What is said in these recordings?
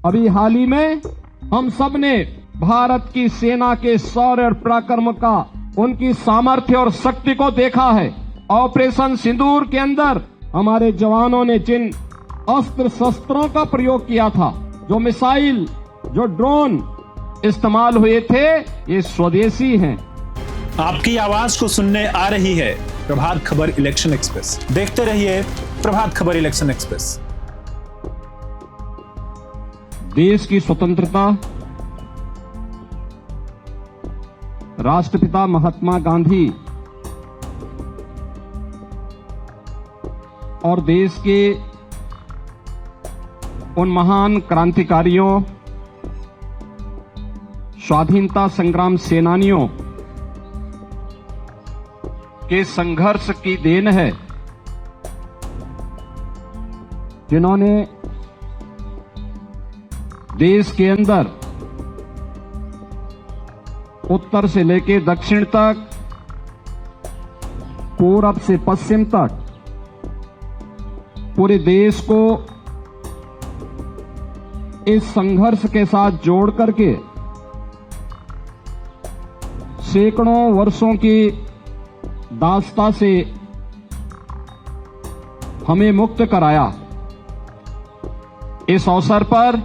अभी हाल ही में हम सब ने भारत की सेना के शौर्य और पराक्रम का, उनकी सामर्थ्य और शक्ति को देखा है। ऑपरेशन सिंदूर के अंदर हमारे जवानों ने जिन अस्त्र शस्त्रों का प्रयोग किया था, जो मिसाइल, जो ड्रोन इस्तेमाल हुए थे, ये स्वदेशी हैं। आपकी आवाज को सुनने आ रही है प्रभात खबर इलेक्शन एक्सप्रेस। देखते रहिए प्रभात खबर इलेक्शन एक्सप्रेस। देश की स्वतंत्रता राष्ट्रपिता महात्मा गांधी और देश के उन महान क्रांतिकारियों, स्वाधीनता संग्राम सेनानियों के संघर्ष की देन है, जिन्होंने देश के अंदर उत्तर से लेकर दक्षिण तक, पूरब से पश्चिम तक पूरे देश को इस संघर्ष के साथ जोड़ करके सैकड़ों वर्षों की दास्ता से हमें मुक्त कराया। इस अवसर पर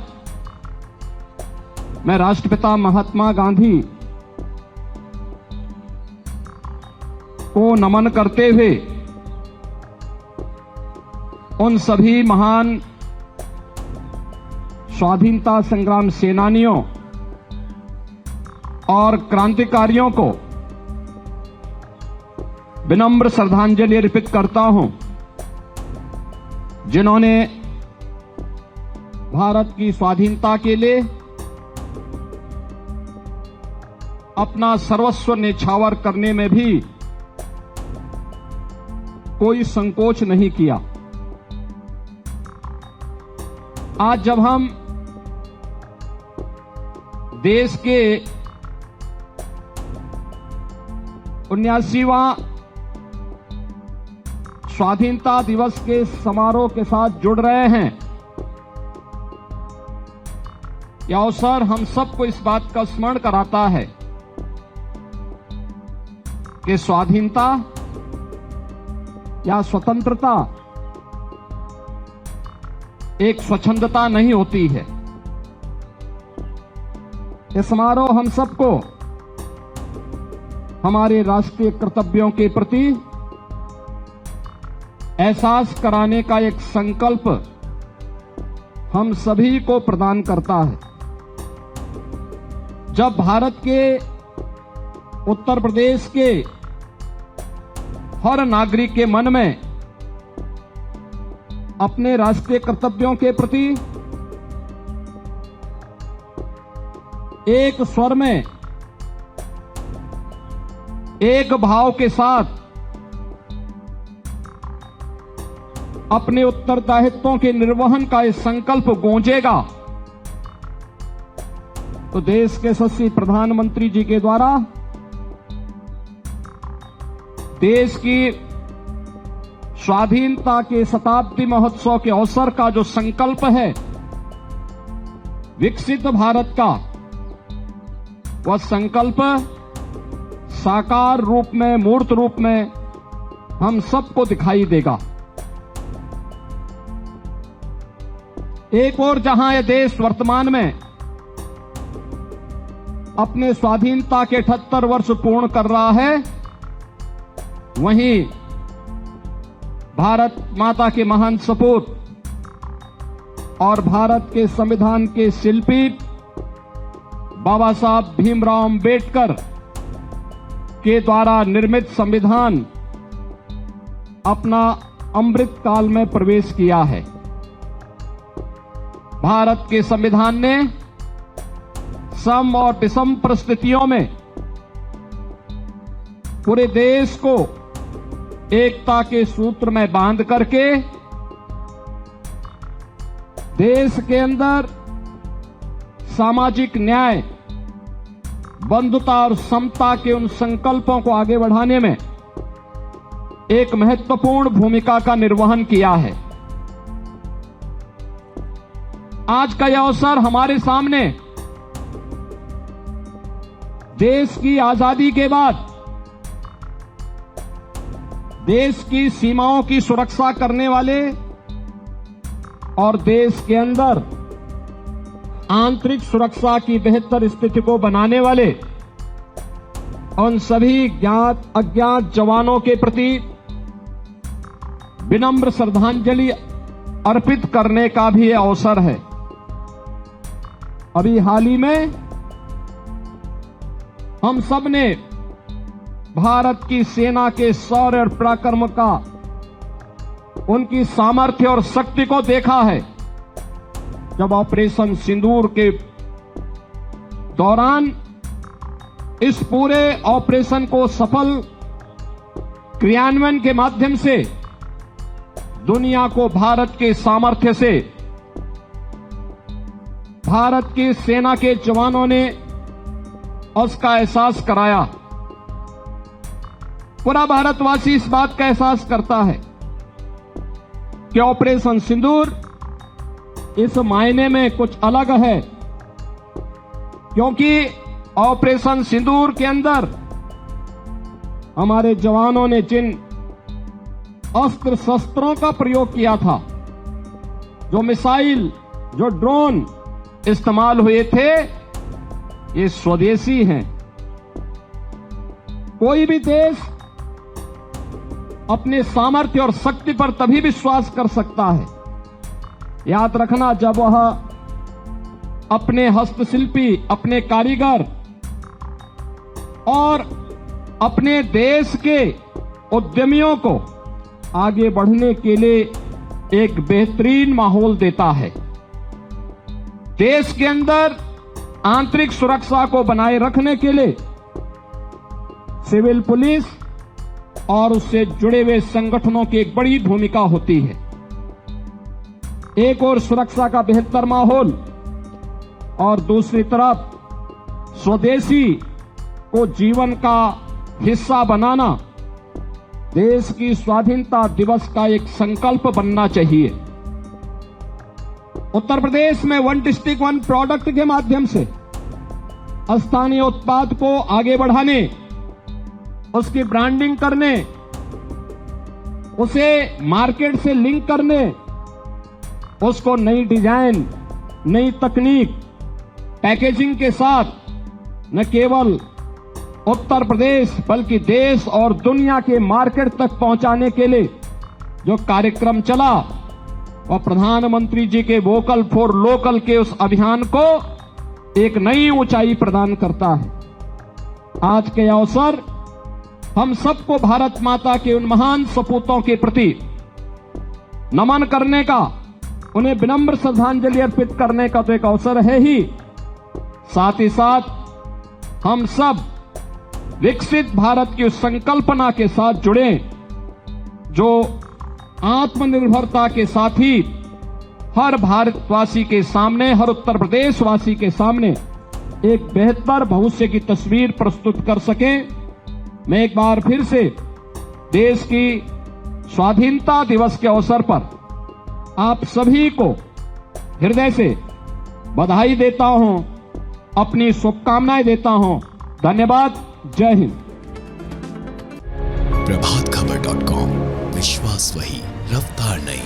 मैं राष्ट्रपिता महात्मा गांधी को नमन करते हुए उन सभी महान स्वाधीनता संग्राम सेनानियों और क्रांतिकारियों को विनम्र श्रद्धांजलि अर्पित करता हूं, जिन्होंने भारत की स्वाधीनता के लिए अपना सर्वस्व न्यौछावर करने में भी कोई संकोच नहीं किया। आज जब हम देश के 79वां स्वाधीनता दिवस के समारोह के साथ जुड़ रहे हैं, यह अवसर हम सबको इस बात का स्मरण कराता है कि स्वाधीनता या स्वतंत्रता एक स्वच्छंदता नहीं होती है। यह समारोह हम सबको हमारे राष्ट्रीय कर्तव्यों के प्रति एहसास कराने का एक संकल्प हम सभी को प्रदान करता है। जब भारत के उत्तर प्रदेश के हर नागरिक के मन में अपने राष्ट्रीय कर्तव्यों के प्रति एक स्वर में, एक भाव के साथ अपने उत्तरदायित्वों के निर्वहन का यह संकल्प गूंजेगा, तो देश के यशस्वी प्रधानमंत्री जी के द्वारा देश की स्वाधीनता के शताब्दी महोत्सव के अवसर का जो संकल्प है विकसित भारत का, वह संकल्प साकार रूप में, मूर्त रूप में हम सबको दिखाई देगा। एक और जहां यह देश वर्तमान में अपने स्वाधीनता के 78 वर्ष पूर्ण कर रहा है, वहीं भारत माता के महान सपूत और भारत के संविधान के शिल्पी बाबा साहब भीमराव अंबेडकर के द्वारा निर्मित संविधान अपना अमृत काल में प्रवेश किया है। भारत के संविधान ने सम और विषम परिस्थितियों में पूरे देश को एकता के सूत्र में बांध करके देश के अंदर सामाजिक न्याय, बंधुता और समता के उन संकल्पों को आगे बढ़ाने में एक महत्वपूर्ण भूमिका का निर्वहन किया है। आज का यह अवसर हमारे सामने देश की आजादी के बाद देश की सीमाओं की सुरक्षा करने वाले और देश के अंदर आंतरिक सुरक्षा की बेहतर स्थिति को बनाने वाले उन सभी ज्ञात अज्ञात जवानों के प्रति विनम्र श्रद्धांजलि अर्पित करने का भी यह अवसर है। अभी हाल ही में हम सब ने भारत की सेना के शौर्य और पराक्रम का, उनकी सामर्थ्य और शक्ति को देखा है जब ऑपरेशन सिंदूर के दौरान इस पूरे ऑपरेशन को सफल क्रियान्वयन के माध्यम से दुनिया को भारत के सामर्थ्य से, भारत की सेना के जवानों ने उसका एहसास कराया। पूरा भारतवासी इस बात का एहसास करता है कि ऑपरेशन सिंदूर इस मायने में कुछ अलग है, क्योंकि ऑपरेशन सिंदूर के अंदर हमारे जवानों ने जिन अस्त्र शस्त्रों का प्रयोग किया था, जो मिसाइल, जो ड्रोन इस्तेमाल हुए थे, ये स्वदेशी हैं। कोई भी देश अपने सामर्थ्य और शक्ति पर तभी विश्वास कर सकता है, याद रखना, जब वह अपने हस्तशिल्पी, अपने कारीगर और अपने देश के उद्यमियों को आगे बढ़ने के लिए एक बेहतरीन माहौल देता है। देश के अंदर आंतरिक सुरक्षा को बनाए रखने के लिए सिविल पुलिस और उससे जुड़े हुए संगठनों की एक बड़ी भूमिका होती है। एक और सुरक्षा का बेहतर माहौल और दूसरी तरफ स्वदेशी को जीवन का हिस्सा बनाना देश की स्वाधीनता दिवस का एक संकल्प बनना चाहिए। उत्तर प्रदेश में वन डिस्ट्रिक्ट वन प्रोडक्ट के माध्यम से स्थानीय उत्पाद को आगे बढ़ाने, उसकी ब्रांडिंग करने, उसे मार्केट से लिंक करने, उसको नई डिजाइन, नई तकनीक, पैकेजिंग के साथ न केवल उत्तर प्रदेश बल्कि देश और दुनिया के मार्केट तक पहुंचाने के लिए जो कार्यक्रम चला, वह प्रधानमंत्री जी के वोकल फॉर लोकल के उस अभियान को एक नई ऊंचाई प्रदान करता है। आज के अवसर हम सबको भारत माता के उन महान सपूतों के प्रति नमन करने का, उन्हें विनम्र श्रद्धांजलि अर्पित करने का तो एक अवसर है ही, साथ ही साथ हम सब विकसित भारत की उस संकल्पना के साथ जुड़े जो आत्मनिर्भरता के साथ ही हर भारतवासी के सामने, हर उत्तर प्रदेश वासी के सामने एक बेहतर भविष्य की तस्वीर प्रस्तुत कर सके। मैं एक बार फिर से देश की स्वाधीनता दिवस के अवसर पर आप सभी को हृदय से बधाई देता हूं, अपनी शुभकामनाएं देता हूं। धन्यवाद। जय हिंद। प्रभातखबर.com, विश्वास वही, रफ्तार नहीं।